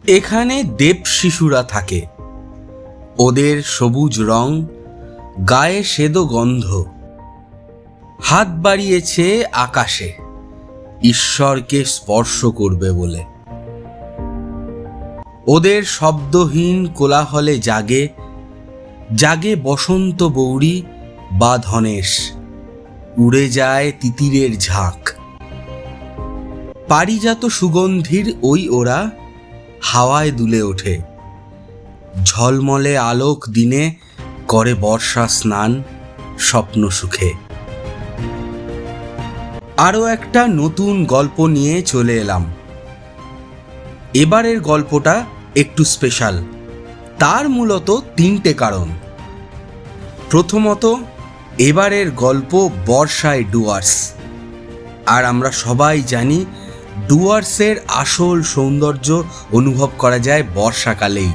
এখানে দেব শিশুরা থাকে। ওদের সবুজ রং, গায়ে সেদো গন্ধ, হাত বাড়িয়েছে আকাশে ঈশ্বরকে স্পর্শ করবে বলে। ওদের শব্দহীন কোলাহলে জাগে জাগে বসন্ত বৌরি বা ধনেশ, উড়ে যায় তিতিরের ঝাঁক। পারিজাত সুগন্ধির ওই ওরা হাওয়ায় দুলে ওঠে, ঝলমলে আলোক দিনে করে বর্ষা স্নান স্বপ্ন সুখে। আরও একটা নতুন গল্প নিয়ে চলে এলাম। এবারের গল্পটা একটু স্পেশাল। তার মূলত 3টে কারণ। প্রথমত, এবারের গল্প বর্ষায় ডুয়ার্স, আর আমরা সবাই জানি ডুয়ার্সের আসল সৌন্দর্য অনুভব করা যায় বর্ষাকালেই।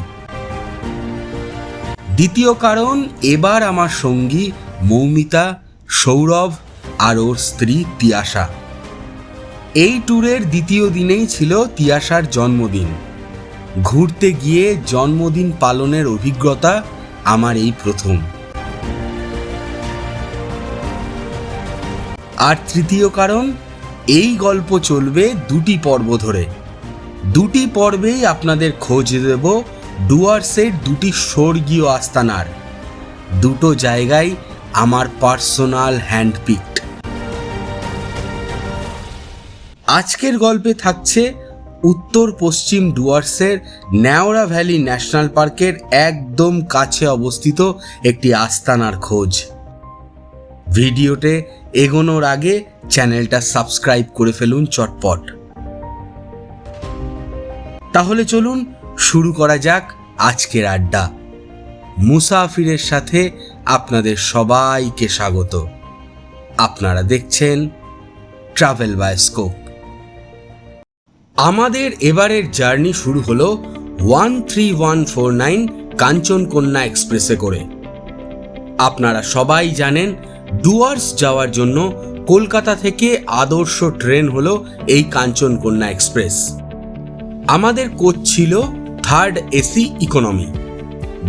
দ্বিতীয় কারণ, এবার আমার সঙ্গী মৌমিতা, সৌরভ আর ওর স্ত্রী তিয়াশা। এই ট্যুরের দ্বিতীয় দিনেই ছিল তিয়াশার জন্মদিন। ঘুরতে গিয়ে জন্মদিন পালনের অভিজ্ঞতা আমার এই প্রথম। আর তৃতীয় কারণ, এই গল্প চলবে 2টি পর্ব ধরে। 2টি পর্বেই আপনাদের খোঁজ দেব ডুয়ার্সের 2টি স্বর্গীয় আস্তানার। 2টো জায়গায় আমার পার্সোনাল হ্যান্ডপিকড। আজকের গল্পে থাকছে উত্তর পশ্চিম ডুয়ার্সের ন্যাওরা ভ্যালি ন্যাশনাল পার্কের একদম কাছে অবস্থিত একটি আস্তানার খোঁজ। ভিডিওতে এগোনোর আগে চ্যানেলটা সাবস্ক্রাইব করে ফেলুন চটপট। তাহলে চলুন শুরু করা যাক আজকের আড্ডা। মুসাফিরের সাথে আপনাদের সবাইকে স্বাগত। আপনারা দেখছেন ট্রাভেল বাই স্কোপ। আমাদের এবারের জার্নি শুরু হলো 13149 কাঞ্চনকন্যা এক্সপ্রেসে করে। আপনারা সবাই জানেন ডুয়ার্স যাওয়ার জন্য কলকাতা থেকে আদর্শ ট্রেন হলো এই কাঞ্চনকন্যা এক্সপ্রেস। আমাদের কোচ ছিল 3rd AC ইকোনমি,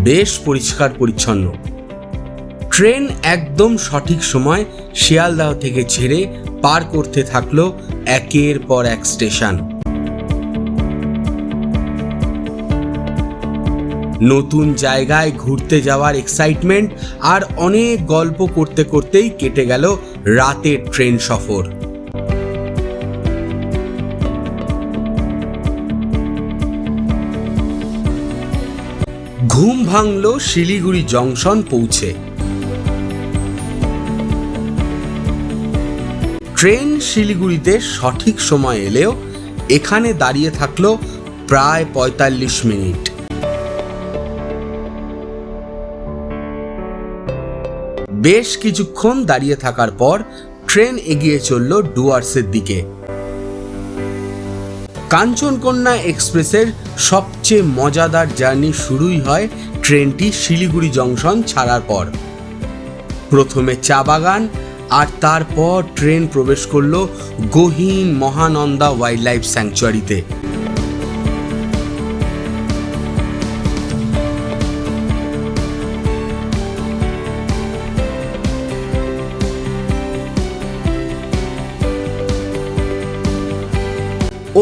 বেশ পরিষ্কার পরিচ্ছন্ন। ট্রেন একদম সঠিক সময় শিয়ালদাহ থেকে ছেড়ে পার করতে থাকলো একের পর এক স্টেশন। নতুন জায়গায় ঘুরতে যাওয়ার এক্সাইটমেন্ট আর অনেক গল্প করতে করতেই কেটে গেল রাতের ট্রেন সফর। ঘুম ভাঙল শিলিগুড়ি জংশন পৌঁছে। ট্রেন শিলিগুড়িতে সঠিক সময় এলেও এখানে দাঁড়িয়ে থাকলো প্রায় 45 মিনিট। বেশ কিছুক্ষণ দাঁড়িয়ে থাকার পর ট্রেন এগিয়ে চলল ডুয়ার্সের দিকে। কাঞ্চনকন্যা এক্সপ্রেসের সবচেয়ে মজাদার জার্নি শুরুই হয় ট্রেনটি শিলিগুড়ি জংশন ছাড়ার পর। প্রথমে চা বাগান, আর তারপর ট্রেন প্রবেশ করল গহীন মহানন্দা ওয়াইল্ড লাইফ স্যাংচুয়ারিতে।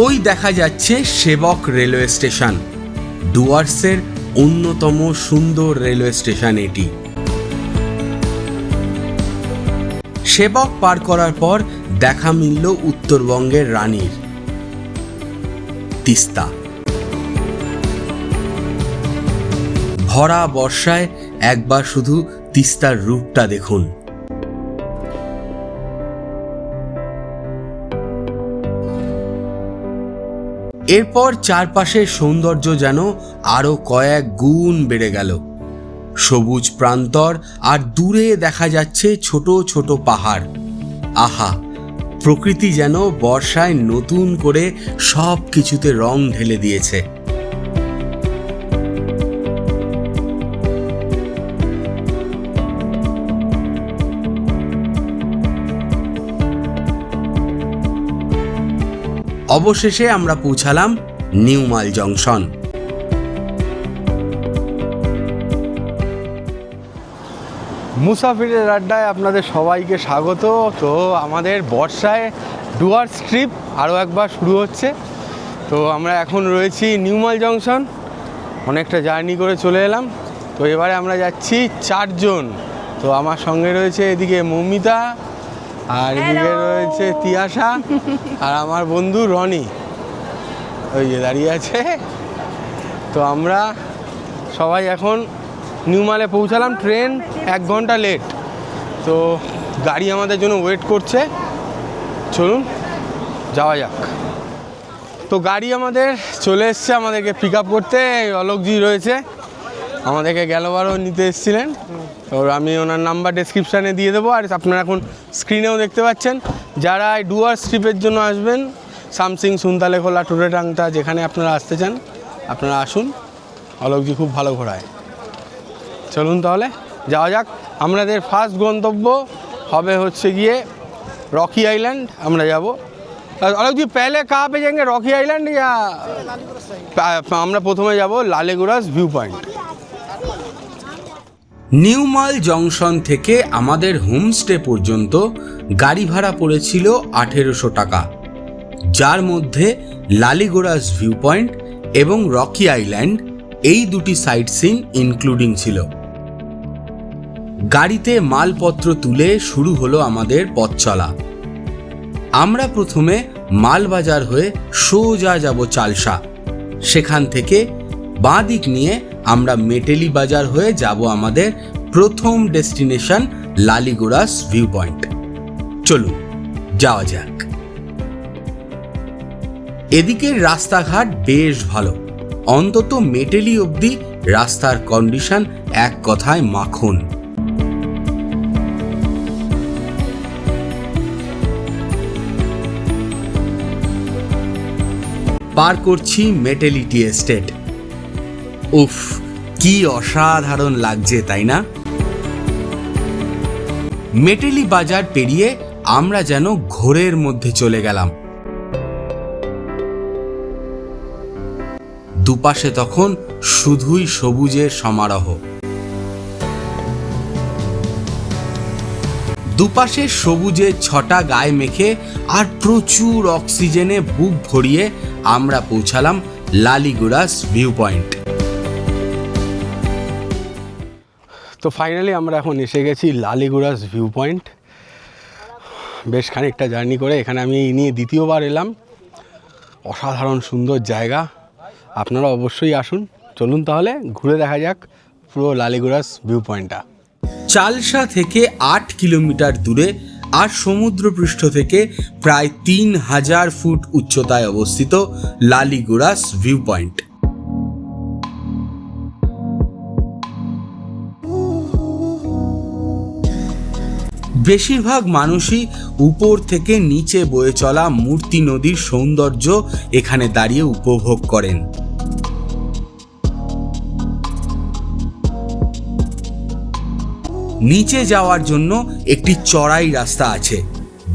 ওই দেখা যাচ্ছে সেবক রেলওয়ে স্টেশন, ডুয়ার্সের অন্যতম সুন্দর রেলওয়ে স্টেশন এটি। সেবক পার করার পর দেখা মিলল উত্তরবঙ্গের রানীর, তিস্তা। ভরা বর্ষায় একবার শুধু তিস্তার রূপটা দেখুন। এরপর চারপাশের সৌন্দর্য যেন আরো কয়েক গুণ বেড়ে গেল। সবুজ প্রান্তর আর দূরে দেখা যাচ্ছে ছোট ছোট পাহাড়। আহা, প্রকৃতি যেন বর্ষায় নতুন করে সব কিছুতে রং ঢেলে দিয়েছে। অবশেষে আমরা পৌঁছালাম নিউ মাল জংশন। মুসাফিরের আড্ডায় আপনাদের সবাইকে স্বাগত। তো আমাদের বর্ষায় ডুয়ার্স ট্রিপ আরও একবার শুরু হচ্ছে। তো আমরা এখন রয়েছি নিউমাল জংশন, অনেকটা জার্নি করে চলে এলাম। তো এবারে আমরা যাচ্ছি 4 জন। তো আমার সঙ্গে রয়েছে এদিকে মৌমিতা, আর এদিকে রয়েছে তিয়াশা, আর আমার বন্ধু রনি ওই যে দাঁড়িয়ে আছে। তো আমরা সবাই এখন নিউমালে পৌঁছালাম। ট্রেন 1 ঘন্টা লেট, তো গাড়ি আমাদের জন্য ওয়েট করছে। চলুন যাওয়া যাক। তো গাড়ি আমাদের চলে এসছে আমাদেরকে পিক আপ করতে। অলোকজি রয়েছে, আমাদেরকে গেলবারও নিতে এসেছিলেন। তো আমি ওনার নাম্বার ডেসক্রিপশানে দিয়ে দেবো, আর আপনারা এখন স্ক্রিনেও দেখতে পাচ্ছেন। যারা এই ডুয়ার্স ট্রিপের জন্য আসবেন, সামসিং, সুনতালেখোলা, টুরেটাংটা, যেখানে আপনারা আসতে চান আপনারা আসুন, অলোকজি খুব ভালো ঘোরায়। চলুন তাহলে যাওয়া যাক। আমাদের ফার্স্ট গন্তব্য হবে হচ্ছে গিয়ে রকি আইল্যান্ড। আমরা যাব। অলক জি पहले कहाँ पे जाएंगे, रॉकी आइलैंड या আমরা প্রথমে যাব লালেগুড়াস ভিউ পয়েন্ট। নিউমাল জংশন থেকে আমাদের হোমস্টে পর্যন্ত গাড়ি ভাড়া পড়েছিল 1800 টাকা, যার মধ্যে লালিগোড়াস ভিউ পয়েন্ট এবং রকি আইল্যান্ড এই দুটি সাইট সিন ইনক্লুডিং ছিল। গাড়িতে মালপত্র তুলে শুরু হলো আমাদের পথ চলা। আমরা প্রথমে মালবাজার হয়ে সোজা যাব চালসা। সেখান থেকে বাঁ দিক নিয়ে আমরা মেটেলি বাজার হয়ে যাব আমাদের প্রথম ডেস্টিনেশন লালিগোড়াস ভিউ পয়েন্ট। চলুন যাওয়া যাক। এদিকের রাস্তাঘাট বেশ ভালো, অন্তত মেটেলি অবধি রাস্তার কন্ডিশন এক কথায় মাখন। পার করছি মেটেলি টি এস্টেট। উফ, কি অসাধারণ লাগছে তাই না? মেটেলি বাজার পেরিয়ে আমরা যেন ঘোরের মধ্যে চলে গেলাম। দুপাশে তখন শুধুই সবুজের সমারোহ। দুপাশে সবুজের ছটা গায়ে মেখে আর প্রচুর অক্সিজেনে বুক ভরিয়ে আমরা পৌঁছালাম লালিগুড়াস ভিউ পয়েন্ট। তো ফাইনালি আমরা এখন এসে গেছি লালিগুড়াস ভিউ পয়েন্ট। বেশ খানিকটা জার্নি করে এখানে আমি এই নিয়ে দ্বিতীয়বার এলাম। অসাধারণ সুন্দর জায়গা, আপনারা অবশ্যই আসুন। চলুন তাহলে ঘুরে দেখা যাক পুরো লালিগুড়াস ভিউ পয়েন্টটা। চালসা থেকে 8 কিলোমিটার দূরে আর সমুদ্রপৃষ্ঠ থেকে প্রায় 3000 ফুট উচ্চতায় অবস্থিত লালিগুড়াস ভিউ পয়েন্ট। বেশিরভাগ মানুষই উপর থেকে নিচে বয়ে চলা মূর্তি নদীর সৌন্দর্য এখানে দাঁড়িয়ে উপভোগ করেন। নিচে যাওয়ার জন্য একটি চড়াই রাস্তা আছে।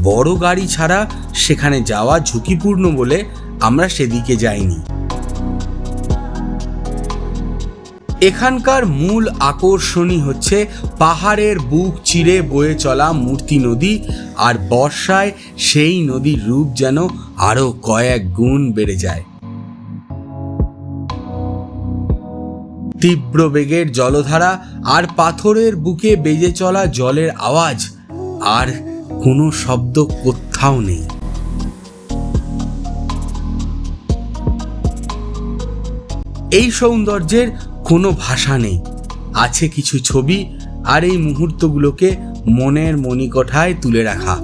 বড় গাড়ি ছাড়া সেখানে যাওয়া ঝুঁকিপূর্ণ বলে আমরা সেদিকে যাইনি। এখানকার মূল আকর্ষণই হচ্ছে পাহাড়ের বুক চিরে বয়ে চলা মূর্তি নদী, আর বর্ষায় সেই নদীর রূপ যেন আরো কয়েক গুণ বেড়ে যায়। তীব্র বেগের জলধারা আর পাথরের বুকে বেজে চলা জলের আওয়াজ, আর কোনো শব্দ কোথাও নেই। এই সৌন্দর্যের কোনো ভাষা নেই, আছে কিছু ছবি আর এই মুহূর্তগুলোকে মনের মণিকোঠায় তুলে রাখা।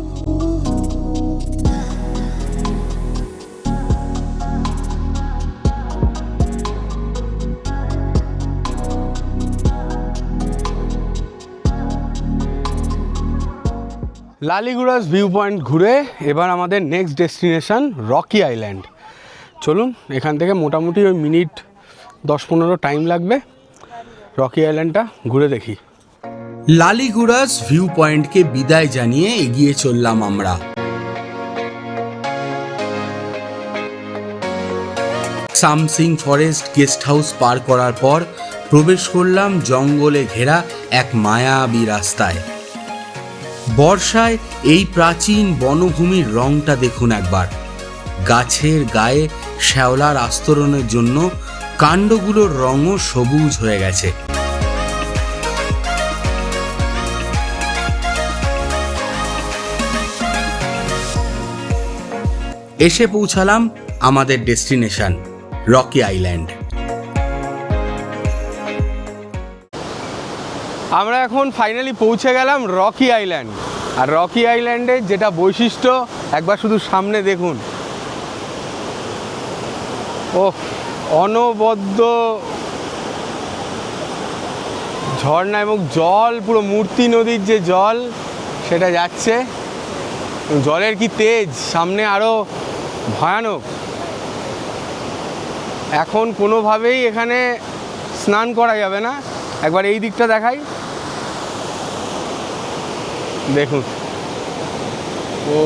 লালিগুড়াস ভিউ পয়েন্ট ঘুরে এবার আমাদের নেক্সট ডেস্টিনেশন রকি আইল্যান্ড। চলুন, এখান থেকে মোটামুটি ওই মিনিট 10-15 টাইম লাগবে। রকি আইল্যান্ডটা ঘুরে দেখি। লালিগুড়াস ভিউ পয়েন্টকে বিদায় জানিয়ে এগিয়ে চললাম আমরা। সামসিং ফরেস্ট গেস্ট হাউস পার করার পর প্রবেশ করলাম জঙ্গলে ঘেরা এক মায়াবী রাস্তায়। বর্ষায় এই প্রাচীন বনভূমির রংটা দেখুন একবার। গাছের গায়ে শ্যাওলার আস্তরণের জন্য কাণ্ডগুলোর রঙও সবুজ হয়ে গেছে। এসে পৌঁছালাম আমাদের ডেস্টিনেশন রকি আইল্যান্ড। আমরা এখন ফাইনালি পৌঁছে গেলাম রকি আইল্যান্ড। আর রকি আইল্যান্ডের যেটা বৈশিষ্ট্য একবার শুধু সামনে দেখুন। ও অনবদ্য ঝর্ণা এবং জল, পুরো মূর্তি নদীর যে জল সেটা যাচ্ছে। জলের কি তেজ, সামনে আরও ভয়ানক। এখন কোনোভাবেই এখানে স্নান করা যাবে না। একবার এই দিকটা দেখাই, দেখুন। ও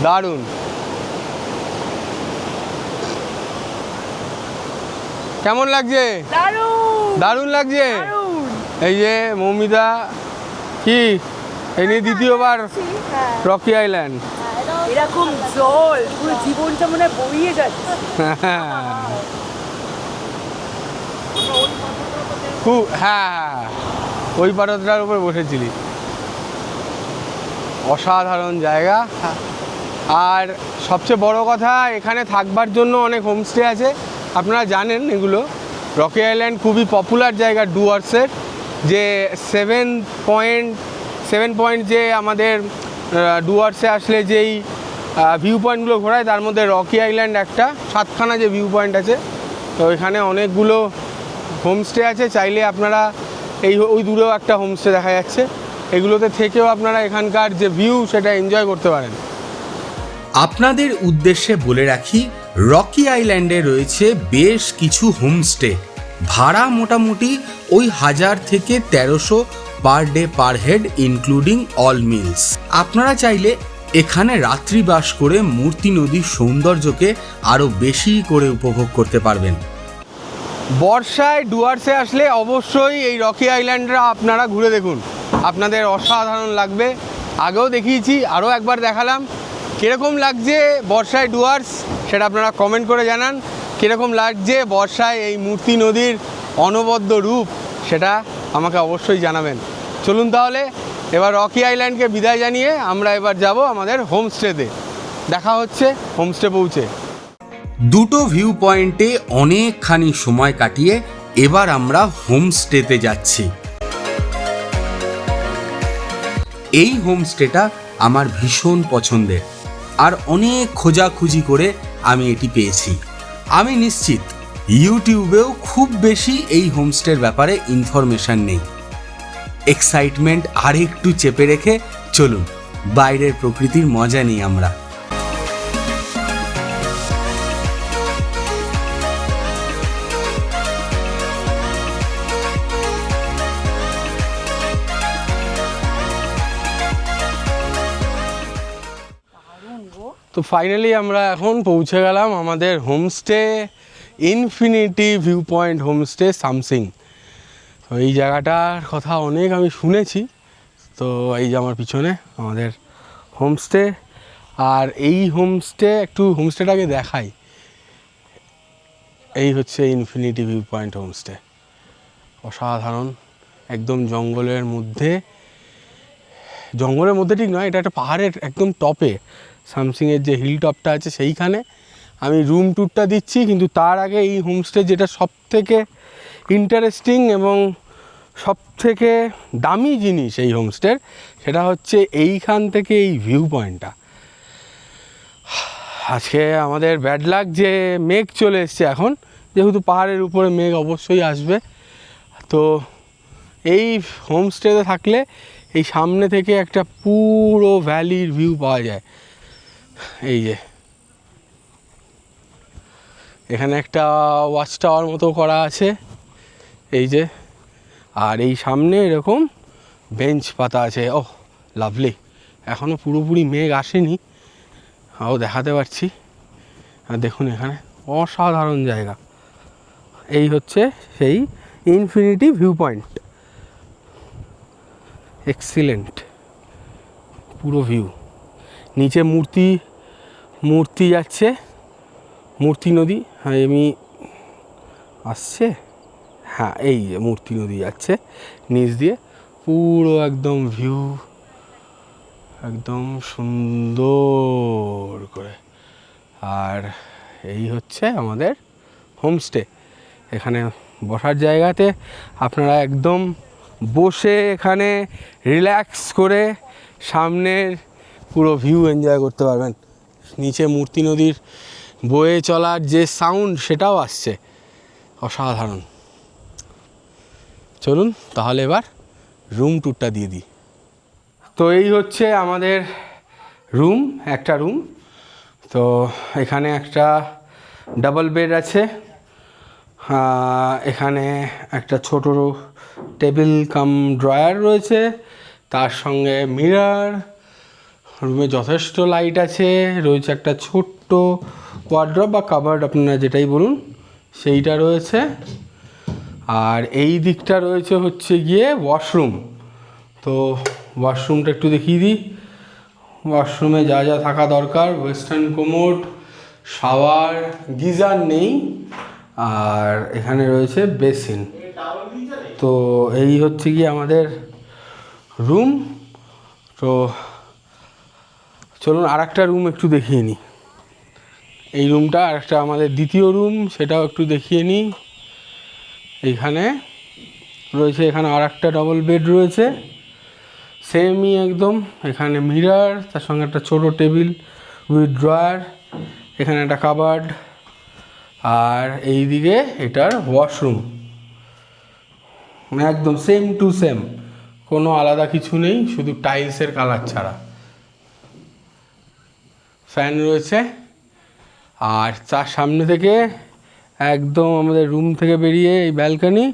দারুণ, কেমন লাগছে? দারুণ লাগছে। এই যে মৌমিতা, কি এই নিয়ে দ্বিতীয়বার রকি আইল্যান্ড। এরকম জল পুরো জীবনটা মনে হয় বইয়ে যাচ্ছে। খুব, হ্যাঁ ওই পাথরটার উপর বসেছিলি। অসাধারণ জায়গা। আর সবচেয়ে বড় কথা, এখানে থাকবার জন্য অনেক হোমস্টে আছে। আপনারা জানেন এগুলো। রকি আইল্যান্ড খুবই পপুলার জায়গা ডুয়ার্সের। যে 7 পয়েন্ট যে আমাদের ডুয়ার্সে আসলে যেই ভিউ পয়েন্টগুলো ঘোরায় তার মধ্যে রকি আইল্যান্ড একটা, 7খানা যে ভিউ পয়েন্ট আছে। তো এখানে অনেকগুলো হোমস্টে আছে। চাইলে আপনারা ওই দূরেও একটা হোমস্টে দেখা যাচ্ছে, এগুলোতে থেকেও আপনারা এখানকার যে ভিউ সেটা এনজয় করতে পারেন। আপনাদের উদ্দেশ্যে বলে রাখি, রকি আইল্যান্ডে রয়েছে বেশ কিছু হোমস্টে। ভাড়া মোটামুটি ওই 1000 থেকে 1300 per day per head, including all meals. আপনারা চাইলে এখানে রাত্রিবাস করে মূর্তি নদীর সৌন্দর্যকে আরও বেশি করে উপভোগ করতে পারবেন। বর্ষায় ডুয়ার্সে আসলে অবশ্যই এই রকি আইল্যান্ডটা আপনারা ঘুরে দেখুন, আপনাদের অসাধারণ লাগবে। আগেও দেখিয়েছি, আরও একবার দেখালাম। কীরকম লাগছে বর্ষায় ডুয়ার্স সেটা আপনারা কমেন্ট করে জানান। কীরকম লাগছে বর্ষায় এই মূর্তি নদীর অনবদ্য রূপ সেটা আমাকে অবশ্যই জানাবেন। চলুন তাহলে এবার রকি আইল্যান্ডকে বিদায় জানিয়ে আমরা এবার যাব আমাদের হোমস্টেতে। দেখা হচ্ছে হোমস্টে পৌঁছে। দুটো ভিউ পয়েন্টে অনেকখানি সময় কাটিয়ে এবার আমরা হোমস্টেতে যাচ্ছি। এই হোমস্টেটা আমার ভীষণ পছন্দের, আর অনেক খোঁজাখুঁজি করে আমি এটি পেয়েছি। আমি নিশ্চিত ইউটিউবেও খুব বেশি এই হোমস্টের ব্যাপারে ইনফরমেশন নেই। এক্সাইটমেন্ট আর একটু চেপে রেখে চলুন বাইরের প্রকৃতির মজা নিই আমরা। তো ফাইনালি আমরা এখন পৌঁছে গেলাম আমাদের homestay, infinity view point homestay Samsing. তো এই জায়গাটার কথা অনেক আমি শুনেছি। তো এই যে আমার পিছনে আমাদের হোমস্টে। আর এই হোমস্টেটাকে দেখাই। এই হচ্ছে ইনফিনিটি ভিউ পয়েন্ট হোমস্টে। অসাধারণ, একদম জঙ্গলের মধ্যে ঠিক নয়, এটা একটা পাহাড়ের একদম টপে, সামসিংয়ের যে হিল টপটা আছে সেইখানে। আমি রুম ট্যুরটা দিচ্ছি, কিন্তু তার আগে এই হোমস্টে যেটা সবথেকে ইন্টারেস্টিং এবং সবথেকে দামি জিনিস এই হোমস্টের, সেটা হচ্ছে এইখান থেকে এই ভিউ পয়েন্টটা। আজকে আমাদের ব্যাড লাক যে মেঘ চলে এসছে এখন, যেহেতু পাহাড়ের উপরে মেঘ অবশ্যই আসবে। তো এই হোমস্টেতে থাকলে এই সামনে থেকে একটা পুরো ভ্যালির ভিউ পাওয়া যায়। এই যে এখানে একটা ওয়াচ টাওয়ার মতো করা আছে, এই যে। আর এই সামনে এরকম বেঞ্চ পাতা আছে। ওহ লাভলি। এখনও পুরোপুরি মেঘ আসেনি, দেখাতে পারছি। আর দেখুন এখানে অসাধারণ জায়গা। এই হচ্ছে সেই ইনফিনিটি ভিউ পয়েন্ট, এক্সিলেন্ট পুরো ভিউ। নিচে মূর্তি যাচ্ছে, মূর্তি নদী। হ্যাঁ আমি আসছে, হ্যাঁ এই যে মূর্তি নদী যাচ্ছে নিচ দিয়ে, পুরো একদম ভিউ একদম সুন্দর করে। আর এই হচ্ছে আমাদের হোমস্টে। এখানে বসার জায়গাতে আপনারা একদম বসে এখানে রিল্যাক্স করে সামনের পুরো ভিউ এনজয় করতে পারবেন। নিচে মূর্তি নদীর বয়ে চলার যে সাউন্ড সেটাও আসছে, অসাধারণ। চলুন তাহলে এবার রুম ট্যুরটা দিয়ে দিই। তো এই হচ্ছে আমাদের রুম, একটা রুম। তো এখানে একটা ডাবল বেড আছে, এখানে একটা ছোট টেবিল কাম ড্রয়ার রয়েছে, তার সঙ্গে মিরর, রুমে যথেষ্ট লাইট আছে, রয়েছে একটা ছোট্ট ওয়ার্ড্রপ বা কাবার্ড আপনারা যেটাই বলুন সেইটা রয়েছে। আর এই দিকটা রয়েছে হচ্ছে গিয়ে ওয়াশরুম। তো ওয়াশরুমটা একটু দেখিয়ে দিই। ওয়াশরুমে যা যা থাকা দরকার, ওয়েস্টার্ন কোমোড, শাওয়ার, গিজার নেই, আর এখানে রয়েছে বেসিন। তো এই হচ্ছে গিয়ে আমাদের রুম। তো চলুন আর একটা রুম একটু দেখিয়ে নিই। এই রুমটা আর একটা আমাদের দ্বিতীয় রুম, সেটাও একটু দেখিয়ে নিই। এইখানে রয়েছে, এখানে আর একটা ডবল বেড রয়েছে, সেমই একদম। এখানে মিরর, তার সঙ্গে একটা ছোটো টেবিল উইথ ড্রয়ার, এখানে একটা কাবার্ড, আর এই দিকে এটার ওয়াশরুম। একদম সেম টু সেম, কোনো আলাদা কিছু নেই, শুধু টাইলসের কালার ছাড়া। ফ্যান রয়েছে, আর তার সামনে থেকে একদম আমাদের রুম থেকে বেরিয়ে এই ব্যালকনি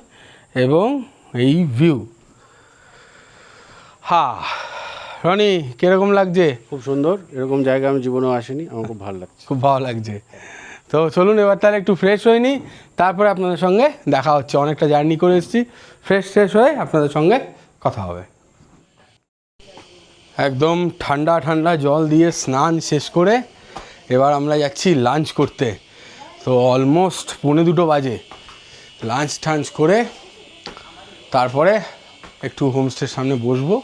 এবং এই ভিউ। রনি কীরকম লাগছে? খুব সুন্দর, এরকম জায়গা আমি জীবনেও আসিনি, আমার খুব ভালো লাগছে। খুব ভালো লাগছে। তো চলুন এবার তাহলে একটু ফ্রেশ হয়ে নিই, তারপরে আপনাদের সঙ্গে দেখা হচ্ছে। অনেকটা জার্নি করে এসেছি, ফ্রেশ হয়ে আপনাদের সঙ্গে কথা হবে। একদম ঠান্ডা ঠান্ডা জল দিয়ে স্নান শেষ করে এবার আমরা যাচ্ছি লাঞ্চ করতে। তো অলমোস্ট 1:45 বাজে। লাঞ্চ টাঞ্চ করে তারপরে একটু হোমস্টের সামনে বসবো।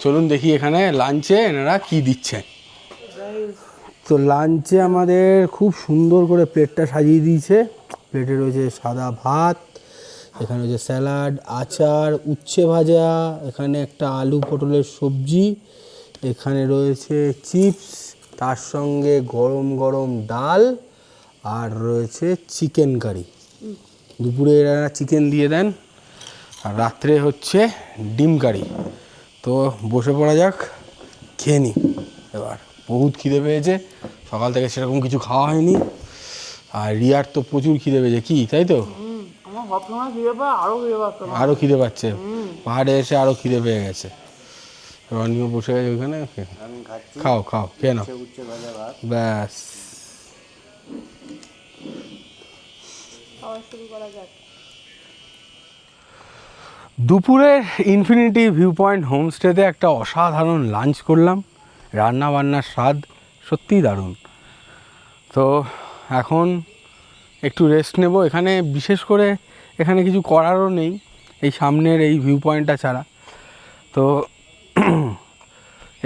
চলুন দেখি এখানে লাঞ্চে এনারা কি দিচ্ছে। তো লাঞ্চে আমাদের খুব সুন্দর করে প্লেটটা সাজিয়ে দিয়েছে। প্লেটে রয়েছে সাদা ভাত, এখানে রয়েছে স্যালাড, আচার, উচ্ছে ভাজা, এখানে একটা আলু পটলের সবজি, এখানে রয়েছে চিপস, তার সঙ্গে গরম গরম ডাল, আর রয়েছে চিকেন কারি। দুপুরে এরা চিকেন দিয়ে দেন, আর রাত্রে হচ্ছে ডিম কারি। তো বসে পড়া যাক, খেয়ে নিই এবার। বহুত খিদে পেয়েছে, সকাল থেকে সেরকম কিছু খাওয়া হয়নি, আর রিয়ার তো প্রচুর খিদে পেয়েছে, কি তাই তো? আমার সবসময় খিদে পায়, আরও খিদে পাচ্ছে, পাহাড়ে এসে আরও খিদে পেয়ে গেছে। রনিও বসে গেছে ওইখানে। খাও খেয়ে নাও, ব্যাস। দুপুরের ইনফিনিটি ভিউ পয়েন্ট হোমস্টেতে একটা অসাধারণ লাঞ্চ করলাম। রান্না বান্নার স্বাদ সত্যিই দারুণ। তো এখন একটু রেস্ট নেব। এখানে বিশেষ করে এখানে কিছু করারও নেই এই সামনের এই ভিউ পয়েন্টটা ছাড়া। তো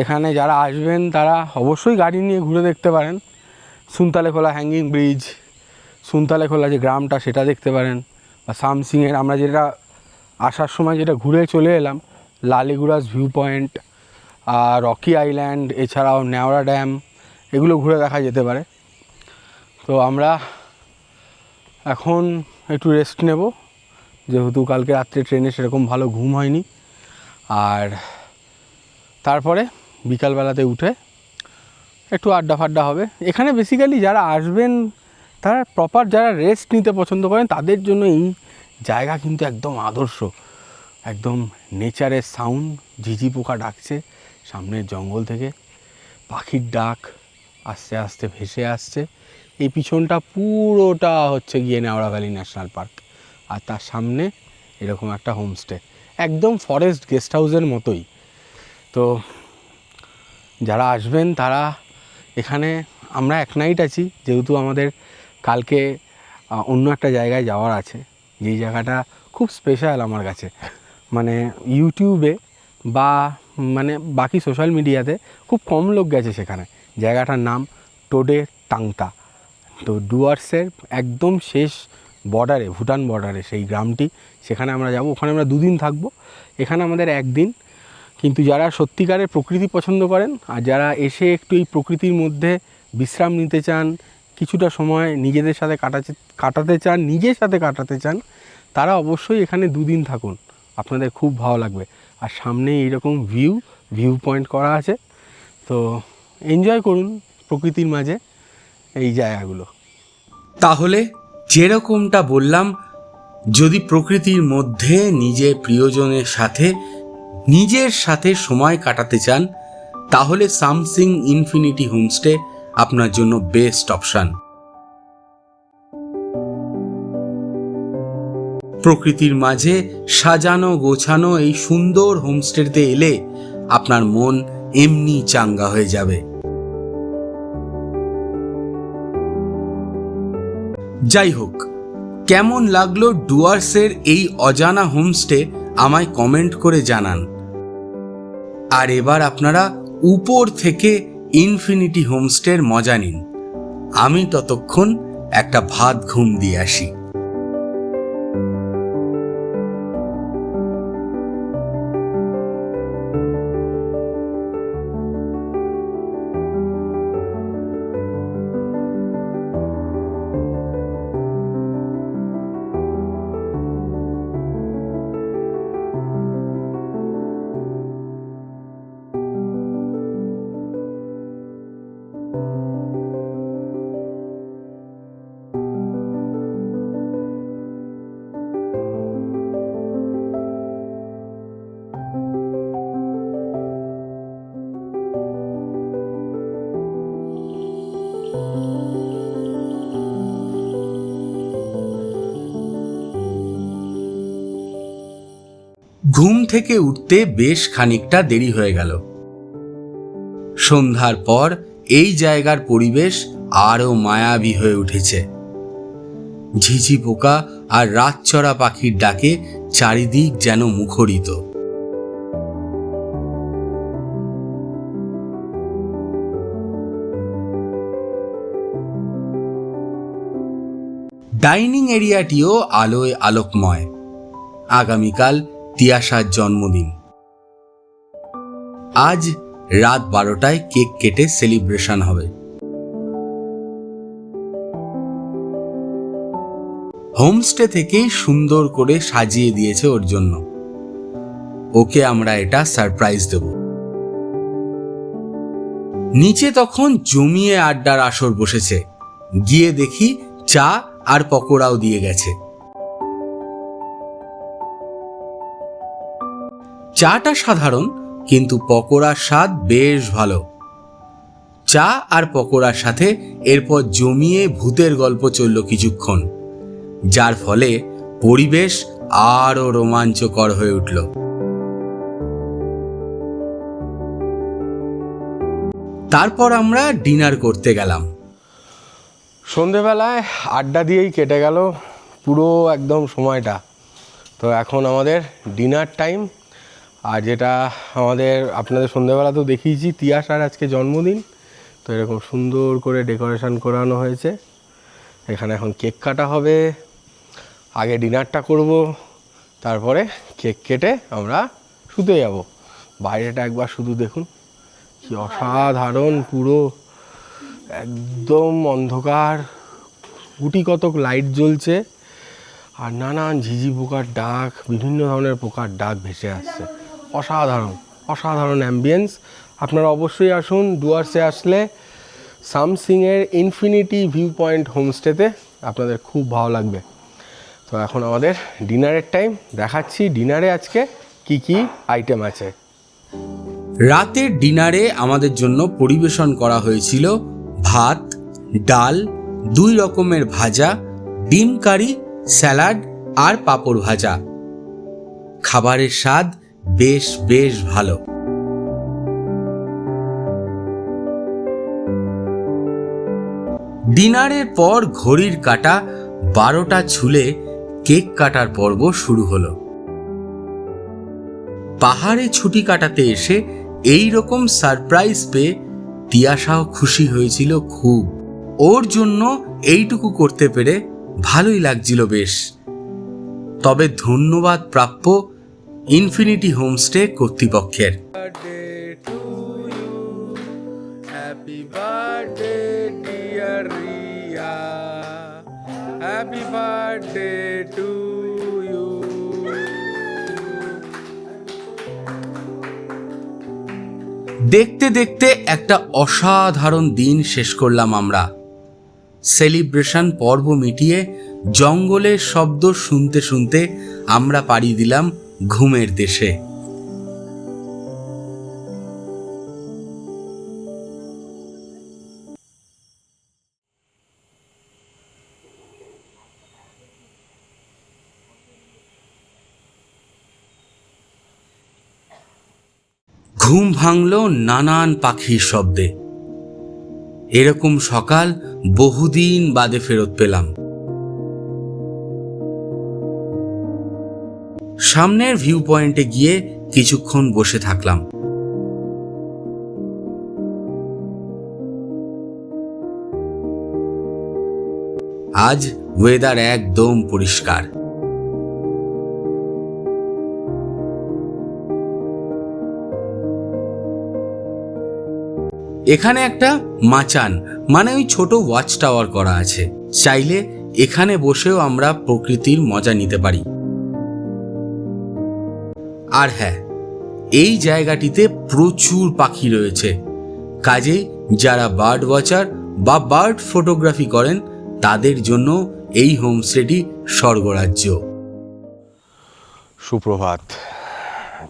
এখানে যারা আসবেন তারা অবশ্যই গাড়ি নিয়ে ঘুরে দেখতে পারেন। সুনতালেখোলা হ্যাঙ্গিং ব্রিজ, সুনতালেখোলা যে গ্রামটা সেটা দেখতে পারেন, বা সামসিংয়ের আমরা যেটা আসার সময় যেটা ঘুরে চলে এলাম, Laliguras view point, Rocky island, এছাড়াও নেওড়া ড্যাম, এগুলো ঘুরে দেখা যেতে পারে। তো আমরা এখন একটু রেস্ট নেব, যেহেতু কালকে রাত্রে ট্রেনে সেরকম ভালো ঘুম হয়নি। আর তারপরে বিকালবেলাতে উঠে একটু আড্ডা ফাড্ডা হবে। এখানে বেসিক্যালি যারা আসবেন তারা প্রপার যারা রেস্ট নিতে পছন্দ করেন তাদের জন্য এই জায়গা কিন্তু একদম আদর্শ। একদম নেচারের সাউন্ড, ঝিঝি পোকা ডাকছে সামনের জঙ্গল থেকে, পাখির ডাক, আস্তে আস্তে ভেসে আসছে। এই পিছনটা পুরোটা হচ্ছে গিয়ে নেওড়া ভ্যালি ন্যাশনাল পার্ক, আর তার সামনে এরকম একটা হোমস্টে, একদম ফরেস্ট গেস্ট হাউসের মতোই। তো যারা আসবেন তারা এখানে, আমরা এক নাইট আছি যেহেতু আমাদের কালকে অন্য একটা জায়গায় যাওয়ার আছে, যেই জায়গাটা খুব স্পেশাল আমার কাছে। মানে ইউটিউবে বা মানে বাকি সোশ্যাল মিডিয়াতে খুব কম লোক গেছে সেখানে। জায়গাটার নাম টোডে টাংতা। তো ডুয়ার্সের একদম শেষ বর্ডারে, ভুটান বর্ডারে সেই গ্রামটি, সেখানে আমরা যাব। ওখানে আমরা 2 দিন থাকবো, এখানে আমাদের 1 দিন। কিন্তু যারা সত্যিকারের প্রকৃতি পছন্দ করেন আর যারা এসে একটু এই প্রকৃতির মধ্যে বিশ্রাম নিতে চান, কিছুটা সময় নিজেদের সাথে কাটাতে চান, নিজের সাথে কাটাতে চান, তারা অবশ্যই এখানে 2 দিন থাকুন, আপনাদের খুব ভালো লাগবে। আর সামনে এইরকম ভিউ পয়েন্ট করা আছে, তো এনজয় করুন প্রকৃতির মাঝে এই জায়গাগুলো। তাহলে যেরকমটা বললাম, যদি প্রকৃতির মধ্যে নিজের প্রিয়জনের সাথে নিজের সাথে সময় কাটাতে চান, তাহলে সামসিং ইনফিনিটি হোমস্টে আপনার জন্য বেস্ট অপশন। প্রকৃতির মাঝে সাজানো গোছানো এই সুন্দর হোমস্টেতে এলে আপনার মন এমনি চাঙ্গা হয়ে যাবে। যাই হোক, কেমন লাগলো ডুয়ার্সের এই অজানা হোমস্টে আমায় কমেন্ট করে জানান। আর এবার আপনারা উপর থেকে ইনফিনিটি হোমস্টের মজা নিন। আমি ততক্ষণ একটা ভাত ঘুম দিয়ে আসি। ঘুম থেকে উঠতে বেশ খানিকটা দেরি হয়ে গেল। সন্ধ্যার পর এই জায়গার পরিবেশ আরো মায়াবী হয়ে উঠেছে। ঝিঝি পোকা আর রাতচরা পাখির ডাকে চারিদিক যেন মুখরিত। ডাইনিং এরিয়াটিও আলোয় আলোকময়। আগামীকাল তিয়াশার জন্মদিন। আজ রাত 12টায় কেক কেটে সেলিব্রেশন হবে। হোমস্টে থেকেই সুন্দর করে সাজিয়ে দিয়েছে ওর জন্য। ওকে আমরা এটা সারপ্রাইজ দেব। নিচে তখন জমিয়ে আড্ডার আসর বসেছে। গিয়ে দেখি চা আর পকোড়াও দিয়ে গেছে। চাটা সাধারণ, কিন্তু পকোড়ার স্বাদ বেশ ভালো। চা আর পকোড়ার সাথে এরপর জমিয়ে ভূতের গল্প চলল কিছুক্ষণ, যার ফলে পরিবেশ আরো রোমাঞ্চকর হয়ে উঠল। তারপর আমরা ডিনার করতে গেলাম। সন্ধেবেলায় আড্ডা দিয়েই কেটে গেল পুরো একদম সময়টা। তো এখন আমাদের ডিনার টাইম। আর যেটা আমাদের আপনাদের সন্ধেবেলা তো দেখিয়েছি, তিয়াশার আজকে জন্মদিন, তো এরকম সুন্দর করে ডেকোরেশন করানো হয়েছে। এখানে এখন কেক কাটা হবে, আগে ডিনারটা করব, তারপরে কেক কেটে আমরা শুতে যাব। বাইরেটা একবার শুধু দেখুন, কি অসাধারণ, পুরো একদম অন্ধকার, গুটি কতক লাইট জ্বলছে আর নানান ঝিঝি পোকার ডাক, বিভিন্ন ধরনের পোকার ডাক ভেসে আসছে। অসাধারণ অসাধারণ অ্যাম্বিয়েন্স। আপনারা অবশ্যই আসুন ডুয়ার্সে আসলে সামসিংয়ের ইনফিনিটি ভিউ পয়েন্ট হোমস্টেতে, আপনাদের খুব ভালো লাগবে। তো এখন আমাদের ডিনারের টাইম, দেখাচ্ছি ডিনারে আজকে কি কি আইটেম আছে। রাতের ডিনারে আমাদের জন্য পরিবেশন করা হয়েছিল ভাত, ডাল, 2 রকমের ভাজা, ডিম কারি, স্যালাড আর পাঁপড় ভাজা। খাবারের স্বাদ বেশ ভালো। ডিনারের পর ঘড়ির কাঁটা 12টা ছুলে কেক কাটার পর্ব শুরু হলো। পাহাড়ে ছুটি কাটাতে এসে এই রকম সারপ্রাইজ পেয়ে তিয়াশাও খুশি হয়েছিল খুব। ওর জন্য এইটুকু করতে পেরে ভালোই লাগছিল বেশ। তবে ধন্যবাদ প্রাপ্য ইনফিনিটি হোমস্টে কর্তৃপক্ষের। Happy birthday dear Riya, happy birthday to you. দেখতে দেখতে একটা অসাধারণ দিন শেষ করলাম আমরা। সেলিব্রেশন পর্ব মিটিয়ে জঙ্গলের শব্দ শুনতে শুনতে আমরা পাড়ি দিলাম ঘুমের দেশে। ঘুম ভাঙল নানান পাখির শব্দে। এরকম সকাল বহুদিন বাদে ফেরত পেলাম। সামনের ভিউ পয়েন্টে গিয়ে কিছুক্ষণ বসে থাকলাম। আজ ওয়েদার একদম পরিষ্কার। এখানে একটা মাচান মানে ওই ছোট ওয়াচ টাওয়ার করা আছে। চাইলে এখানে বসেও আমরা প্রকৃতির মজা নিতে পারি। আর হ্যাঁ, এই জায়গাটিতে প্রচুর পাখি রয়েছে। কাজেই যারা বার্ড ওয়াচার বা বার্ড ফটোগ্রাফি করেন তাদের জন্য এই হোমস্টেটি স্বর্গরাজ্য। সুপ্রভাত।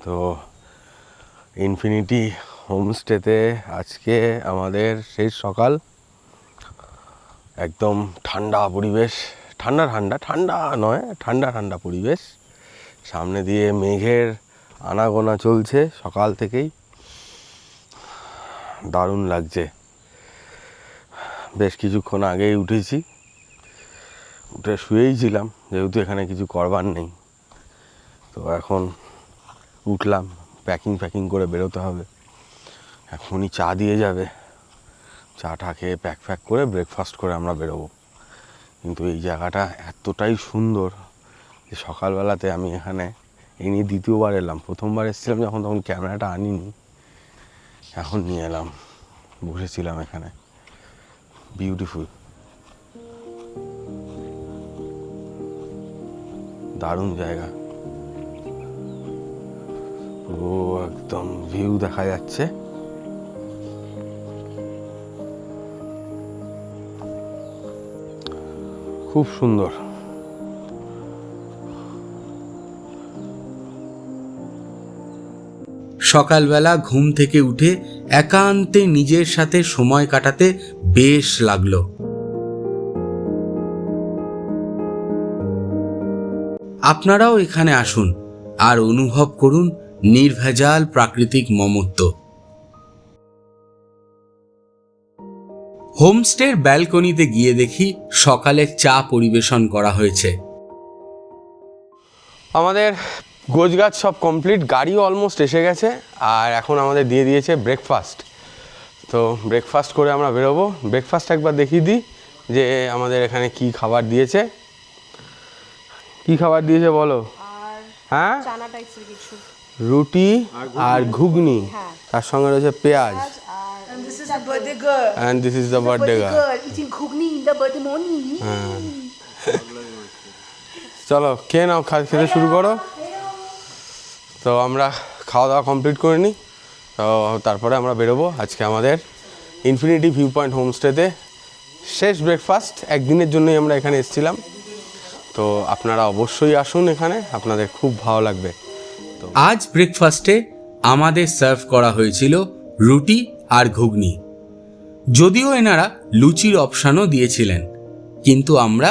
তো ইনফিনিটি হোমস্টেতে আজকে আমাদের শেষ সকাল। একদম ঠান্ডা পরিবেশ, ঠান্ডা নয়, ঠান্ডা পরিবেশ। সামনে দিয়ে মেঘের আনাগোনা চলছে সকাল থেকেই। দারুণ লাগছে। বেশ কিছুক্ষণ আগেই উঠেছি, উঠে শুয়েই ছিলাম যেহেতু এখানে কিছু করবার নেই। তো এখন উঠলাম, প্যাকিং করে বেরোতে হবে। এখনই চা দিয়ে যাবে, চাটা খেয়ে প্যাক করে ব্রেকফাস্ট করে আমরা বেরোবো। কিন্তু এই জায়গাটা এতটাই সুন্দর যে সকালবেলাতে আমি এখানে এই নিয়ে দ্বিতীয়বার এলাম। প্রথমবার এসেছিলাম যখন, তখন ক্যামেরাটা আনিনি, এখন নিয়ে এলাম, বসেছিলাম এখানে। বিউটিফুল, দারুণ জায়গা। ও একদম ভিউ দেখা যাচ্ছে। খুব সুন্দর। সকালবেলা ঘুম থেকে উঠে একান্তে নিজের সাথে সময় কাটাতে বেশ লাগলো। আপনারাও এখানে আসুন আর অনুভব করুন নির্ভেজাল প্রাকৃতিক মমত্ব। হোমস্টের ব্যালকনিতে গিয়ে দেখি সকালের চা পরিবেশন করা হয়েছে। আমাদের গোছগাছ সব কমপ্লিট, গাড়িও অলমোস্ট এসে গেছে। আর এখন আমাদের দিয়ে দিয়েছে ব্রেকফাস্ট। তো ব্রেকফাস্ট করে আমরা বেরোবো। ব্রেকফাস্ট একবার দেখিয়ে দিই যে আমাদের এখানে কি খাবার দিয়েছে। কি খাবার দিয়েছে বলো? হ্যাঁ, রুটি আর ঘুগনি, তার সঙ্গে রয়েছে পেঁয়াজ। And this is the birthday girl. And this is the birthday girl. Eating ghugni in the birthday morning. চলো খেয়ে নাও, খেতে শুরু করো। তো আমরা খাওয়া দাওয়া কমপ্লিট করে নিই, তো তারপরে আমরা বেরোবো। আজকে আমাদের ইনফিনিটি ভিউ পয়েন্ট হোমস্টেতে শেষ ব্রেকফাস্ট। একদিনের জন্যই আমরা এখানে এসেছিলাম। তো আপনারা অবশ্যই আসুন, এখানে আপনাদের খুব ভালো লাগবে। আজ ব্রেকফাস্টে আমাদের সার্ভ করা হয়েছিল রুটি আর ঘুগনি। যদিও এনারা লুচির অপশানও দিয়েছিলেন, কিন্তু আমরা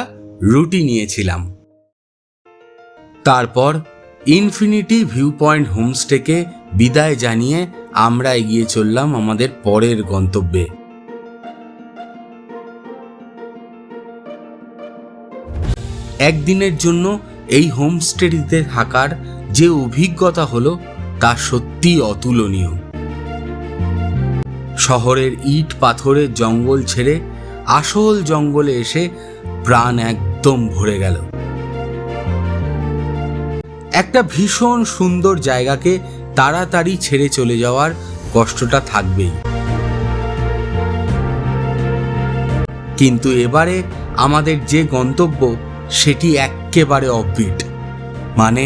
রুটি নিয়েছিলাম। তারপর ইনফিনিটি ভিউ পয়েন্ট হোমস্টেকে বিদায় জানিয়ে আমরা এগিয়ে চললাম আমাদের পরের গন্তব্যে। একদিনের জন্য এই হোমস্টেটিতে থাকার যে অভিজ্ঞতা হলো তা সত্যি অতুলনীয়। শহরের ইট পাথরের জঙ্গল ছেড়ে আসল জঙ্গলে এসে প্রাণ একদম ভরে গেল। একটা ভীষণ সুন্দর জায়গাকে তাড়াতাড়ি ছেড়ে চলে যাওয়ার কষ্টটা থাকবেই, কিন্তু এবারে আমাদের যে গন্তব্য সেটি একেবারে অফবিট, মানে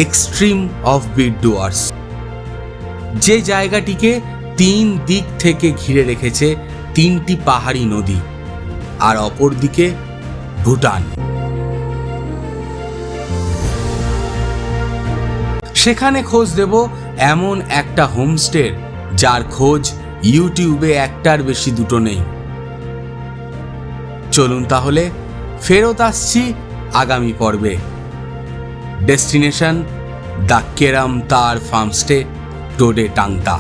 এক্সট্রিম অফবিট ডুয়ার্স, যে জায়গাটিকে 3 দিক থেকে ঘিরে রেখেছে 3টি পাহাড়ি নদী, আর অপরদিকে ভুটান। সেখানে খোঁজ দেব এমন একটা হোমস্টের যার খোঁজ ইউটিউবে একটার বেশি দুটো নেই। চলুন তাহলে ফেরত আসছি আগামী পর্বে। ডেস্টিনেশন দ্য কেরামতার ফার্মস্টে, টোডে টাংতা।